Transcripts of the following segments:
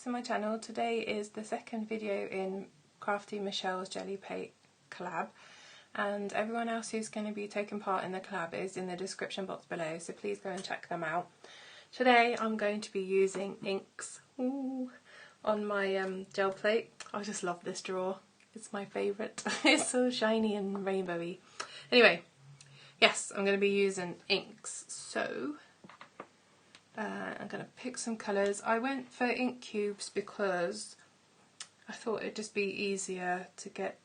to my channel. Today is the second video in Crafty Michelle's Gelli Plate Collab, and everyone else who's going to be taking part in the collab is in the description box below, so please go and check them out. Today I'm going to be using inks on my gel plate. I just love this drawer, it's my favourite. It's so shiny and rainbowy. Anyway, yes, I'm going to be using inks, so I'm going to pick some colours. I went for ink cubes because I thought it'd just be easier to get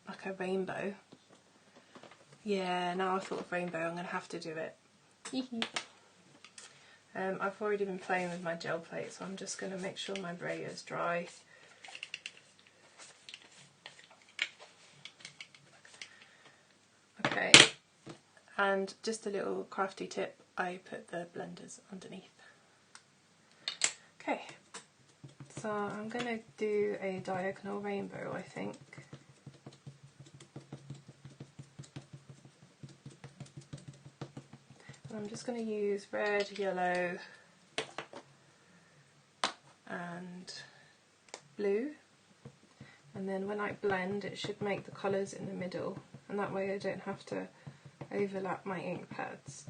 like a rainbow. Yeah, now I thought of rainbow, I'm going to have to do it. I've already been playing with my gel plate, so I'm just going to make sure my brayer is dry. Okay, and just a little crafty tip, I put the blenders underneath. Okay, so I'm going to do a diagonal rainbow, I think. And I'm just going to use red, yellow and blue, and then when I blend it should make the colours in the middle, and that way I don't have to overlap my ink pads.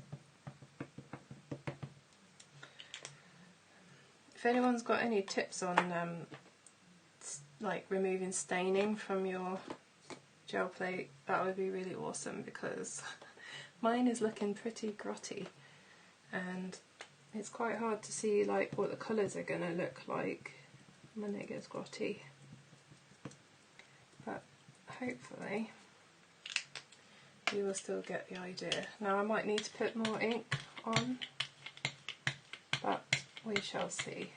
If anyone's got any tips on like removing staining from your gel plate, that would be really awesome, because mine is looking pretty grotty and it's quite hard to see like what the colours are going to look like when it gets grotty. But hopefully you will still get the idea. Now I might need to put more ink on, but we shall see.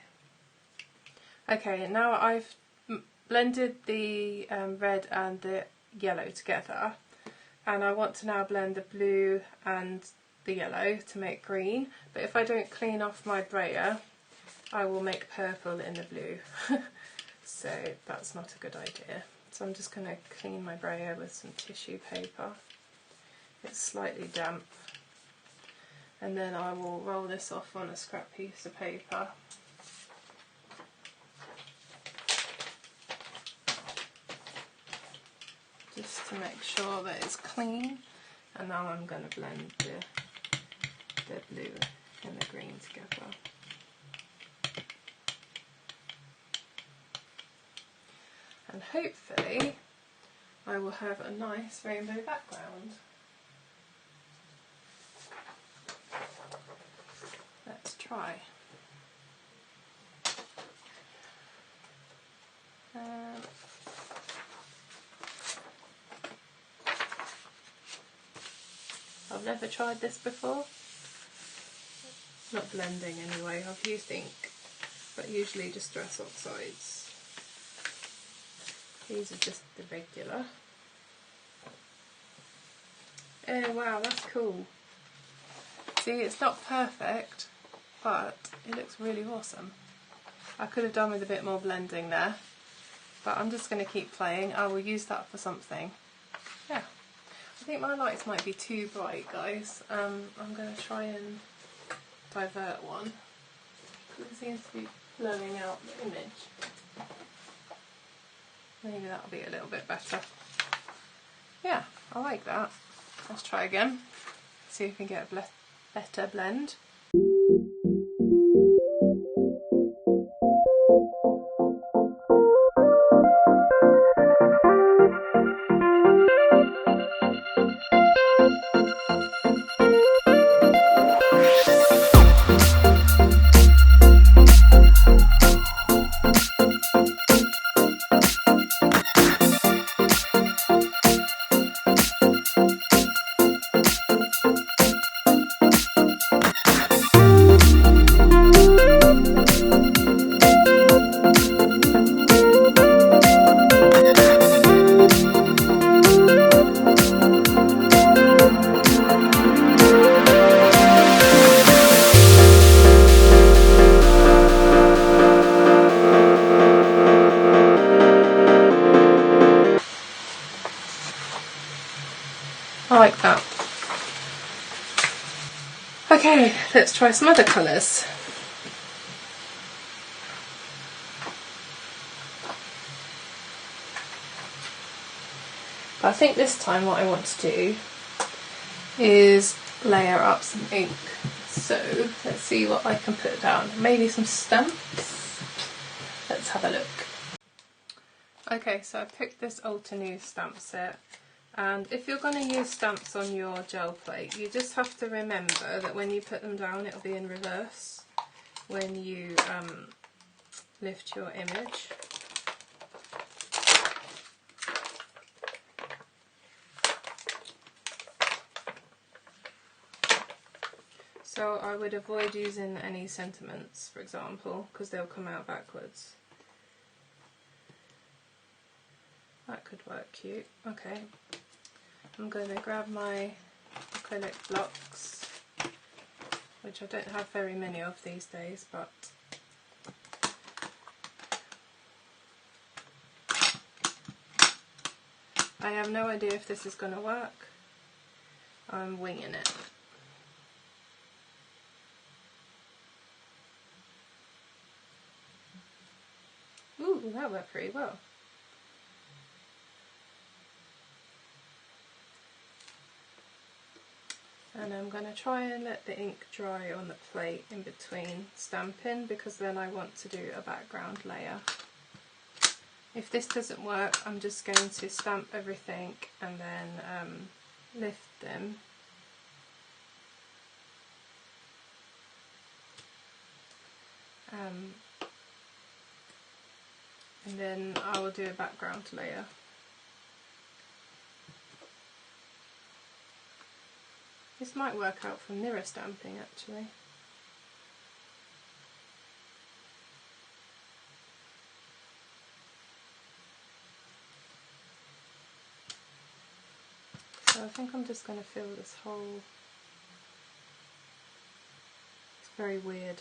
Okay, now I've blended the red and the yellow together, and I want to now blend the blue and the yellow to make green, but if I don't clean off my brayer I will make purple in the blue. So that's not a good idea. So I'm just going to clean my brayer with some tissue paper. It's slightly damp. And then I will roll this off on a scrap piece of paper. Just to make sure that it's clean. And now I'm going to blend the blue and the green together. And hopefully I will have a nice rainbow background. Let's try. I've never tried this before. Not blending anyway, I've used ink, but usually just dress oxides. These are just the regular. Oh wow, that's cool. See, it's not perfect, but it looks really awesome. I could have done with a bit more blending there, but I'm just going to keep playing. I will use that for something. Yeah, I think my lights might be too bright, guys. I'm going to try and divert one, because it seems to be blowing out the image. Maybe that'll be a little bit better. Yeah, I like that. Let's try again, see if we can get a better blend. I like that. Okay, let's try some other colours. But I think this time what I want to do is layer up some ink. So let's see what I can put down. Maybe some stamps. Let's have a look. Okay, so I picked this Altenew stamp set, and if you're going to use stamps on your gel plate, you just have to remember that when you put them down it'll be in reverse when you lift your image. So I would avoid using any sentiments, for example, because they'll come out backwards. That could work cute. Okay, I'm going to grab my acrylic blocks, which I don't have very many of these days, but I have no idea if this is going to work. I'm winging it. Ooh, that worked pretty well. And I'm going to try and let the ink dry on the plate in between stamping, because then I want to do a background layer. If this doesn't work, I'm just going to stamp everything and then lift them. And then I will do a background layer. This might work out for mirror stamping actually. So I think I'm just going to fill this whole... It's very weird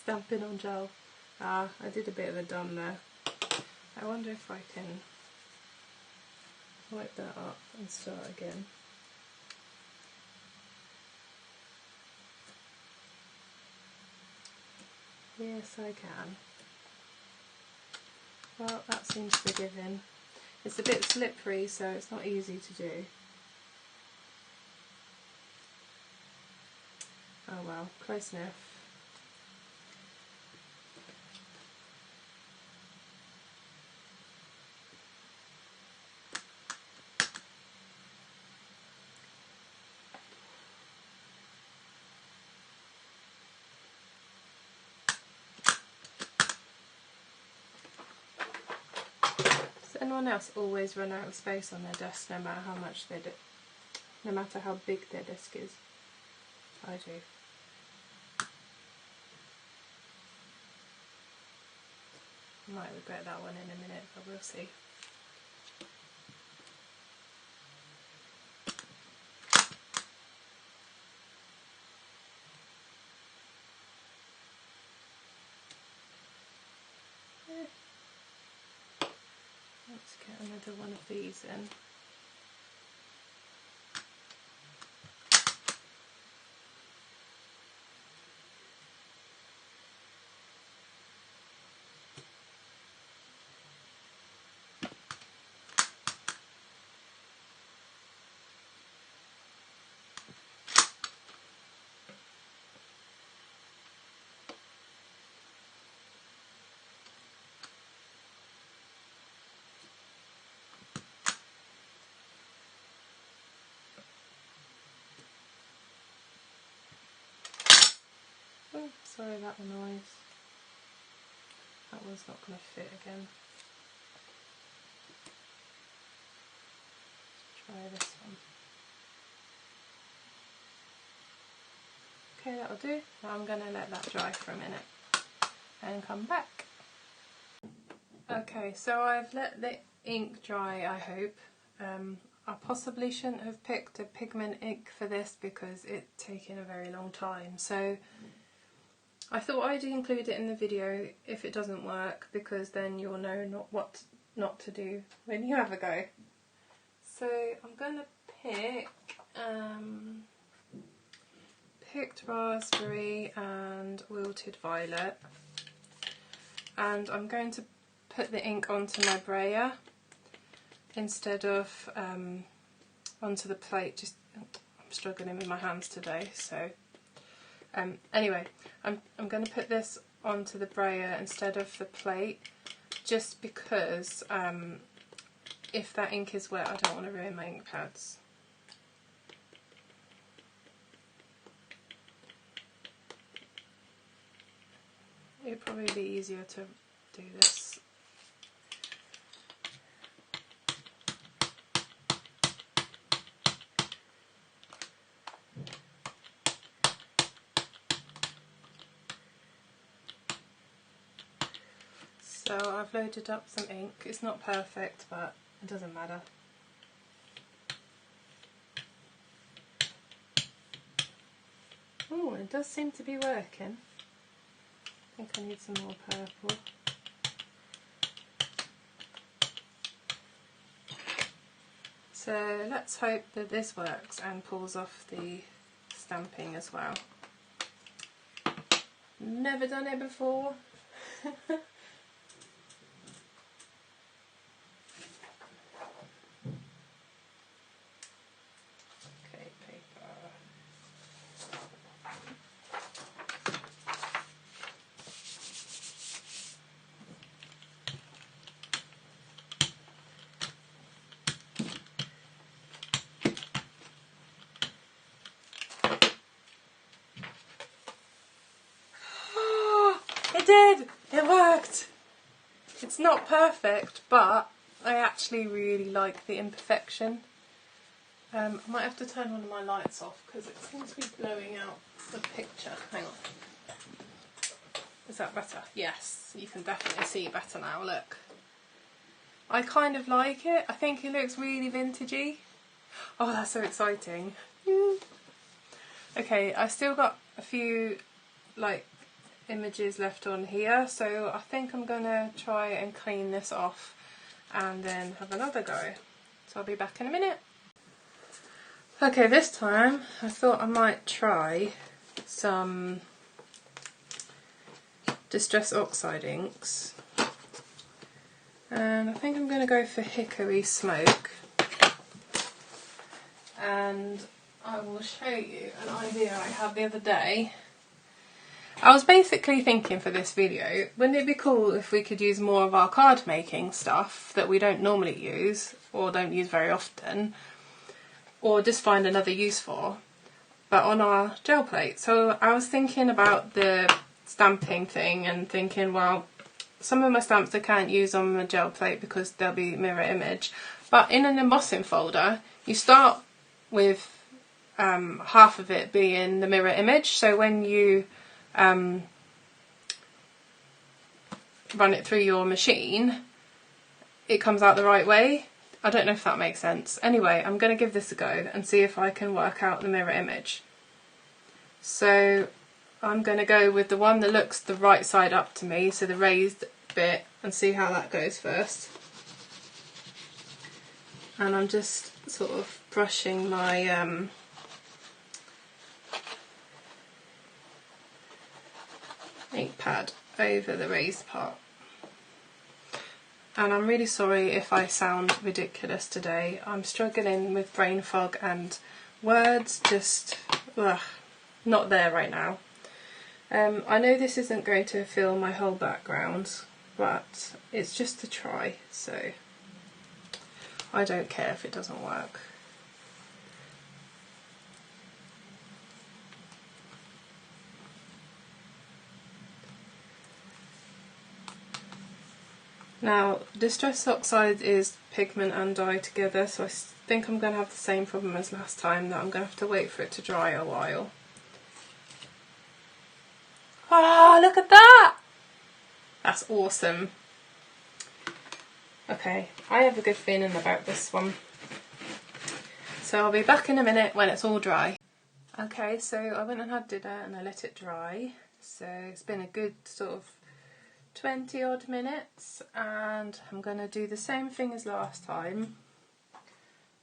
stamping on gel. Ah, I did a bit of a done there. I wonder if I can wipe that up and start again. Yes, I can. Well, that seems to give in. It's a bit slippery, so it's not easy to do. Oh well, close enough. Does anyone else always run out of space on their desk, no matter how much they do, no matter how big their desk is? I do. I might regret that one in a minute, but we'll see. Let's get another one of these in. Oh, sorry about the noise. That one's not going to fit again. Let's try this one. Okay, that'll do. Now I'm going to let that dry for a minute and come back. Okay, so I've let the ink dry, I hope. I possibly shouldn't have picked a pigment ink for this because it's taken a very long time. So I thought I'd include it in the video if it doesn't work, because then you'll know what not to do when you have a go. So I'm going to picked raspberry and wilted violet, and I'm going to put the ink onto my brayer. instead of onto the plate. Just I'm struggling with my hands today, so anyway, I'm going to put this onto the brayer instead of the plate, just because if that ink is wet, I don't want to ruin my ink pads. It'd probably be easier to do this. So I've loaded up some ink. It's not perfect, but it doesn't matter. Oh, it does seem to be working. I think I need some more purple. So let's hope that this works and pulls off the stamping as well. Never done it before. It did! It worked! It's not perfect, but I actually really like the imperfection. I might have to turn one of my lights off because it seems to be blowing out the picture. Hang on. Is that better? Yes, you can definitely see better now, look. I kind of like it. I think it looks really vintagey. Oh, that's so exciting. Okay, I still got a few images left on here, so I think I'm gonna try and clean this off and then have another go. So I'll be back in a minute. Okay, this time I thought I might try some Distress Oxide inks, and I think I'm going to go for Hickory Smoke, and I will show you an idea I had the other day. I was basically thinking for this video, wouldn't it be cool if we could use more of our card making stuff that we don't normally use or don't use very often, or just find another use for, but on our gel plate. So I was thinking about the stamping thing and thinking, well, some of my stamps I can't use on my gel plate because they'll be mirror image, but in an embossing folder you start with half of it being the mirror image, so when you run it through your machine it comes out the right way. I don't know if that makes sense. Anyway, I'm going to give this a go and see if I can work out the mirror image. So I'm going to go with the one that looks the right side up to me, so the raised bit, and see how that goes first. And I'm just sort of brushing my ink pad over the raised part. And I'm really sorry if I sound ridiculous today. I'm struggling with brain fog and words just not there right now. I know this isn't going to fill my whole background, but it's just a try, so I don't care if it doesn't work. Now, Distress Oxide is pigment and dye together, so I think I'm going to have the same problem as last time, that I'm going to have to wait for it to dry a while. Ah, look at that! That's awesome. Okay, I have a good feeling about this one. So I'll be back in a minute when it's all dry. Okay, so I went and had dinner and I let it dry. So it's been a good sort of 20 odd minutes, and I'm going to do the same thing as last time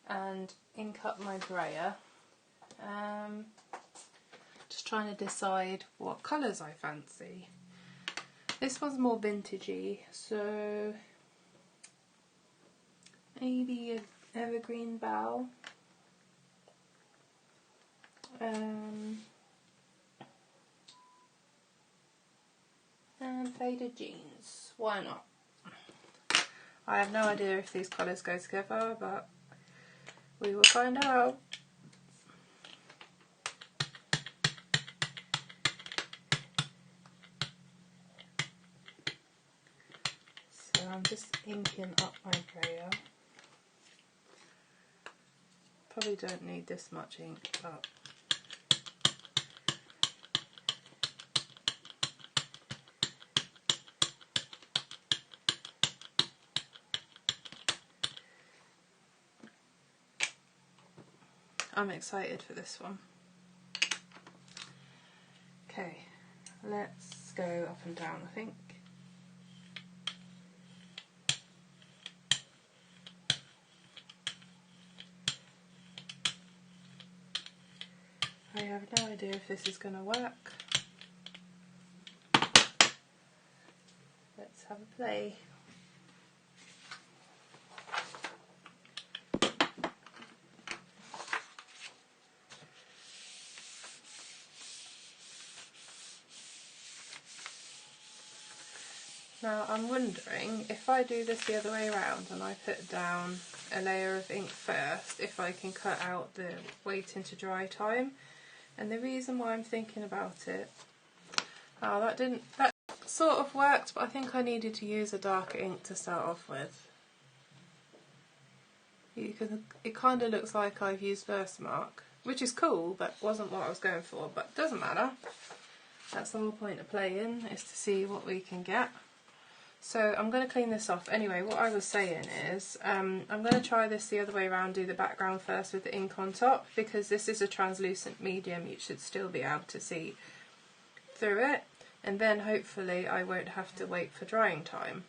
and ink up my brayer. Just trying to decide what colours I fancy. This one's more vintagey, so maybe an evergreen bough. And faded jeans. Why not? I have no idea if these colours go together, but we will find out. So I'm just inking up my brayer. Probably don't need this much ink, but I'm excited for this one. Okay, let's go up and down, I think. I have no idea if this is going to work. Let's have a play. Now I'm wondering if I do this the other way around and I put down a layer of ink first, if I can cut out the waiting to dry time. And the reason why I'm thinking about it, that sort of worked, but I think I needed to use a darker ink to start off with. It kind of looks like I've used Versamark, which is cool, but wasn't what I was going for, but doesn't matter. That's the whole point of playing, is to see what we can get. So I'm going to clean this off. Anyway, what I was saying is I'm going to try this the other way around, do the background first with the ink on top, because this is a translucent medium, you should still be able to see through it, and then hopefully I won't have to wait for drying time.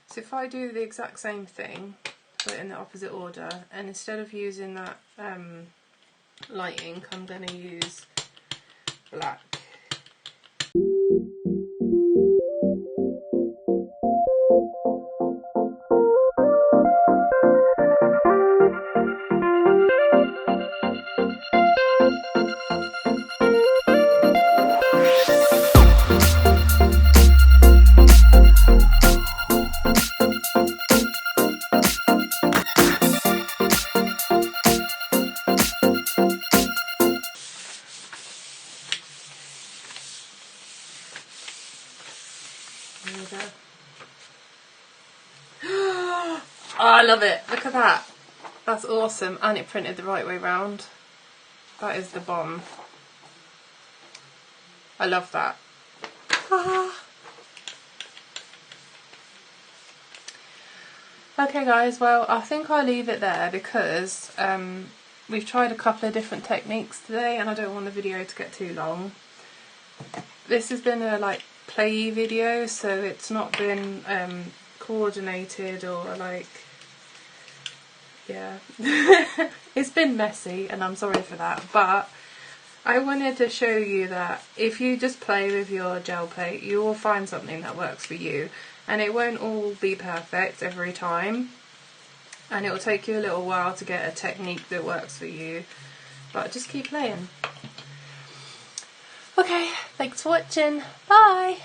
So if I do the exact same thing, put it in the opposite order, and instead of using that light ink, I'm going to use black. Oh, I love it. Look at that. That's awesome. And it printed the right way round. That is the bomb. I love that. Ah. Okay guys, well I think I'll leave it there because we've tried a couple of different techniques today and I don't want the video to get too long. This has been a like play video, so it's not been coordinated or like, yeah. It's been messy and I'm sorry for that, but I wanted to show you that if you just play with your gel plate, you will find something that works for you, and it won't all be perfect every time, and it will take you a little while to get a technique that works for you, but just keep playing. Okay, thanks for watching, bye!